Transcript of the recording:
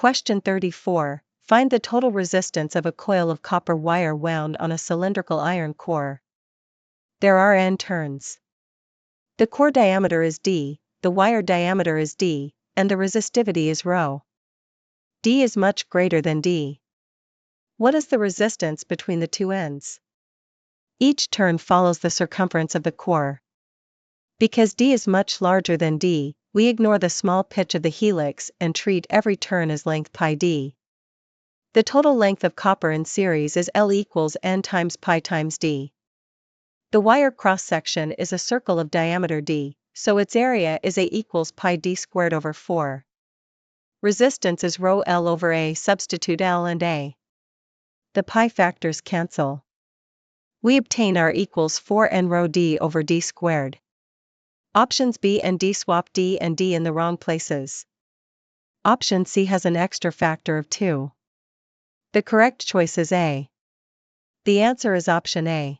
Question 34. Find the total resistance of a coil of copper wire wound on a cylindrical iron core. There are n turns. The core diameter is d, the wire diameter is d, and the resistivity is ρ. D is much greater than d. What is the resistance between the two ends? Each turn follows the circumference of the core. Because d is much larger than d, we ignore the small pitch of the helix and treat every turn as length πd. The total length of copper in series is L equals n times pi times d. The wire cross-section is a circle of diameter d, so its area is A equals pi d squared over 4. Resistance is ρ L over A. Substitute L and A. The pi factors cancel. We obtain R equals 4n ρ d over d squared. Options B and D swap D and D in the wrong places. Option C has an extra factor of 2. The correct choice is A. The answer is option A.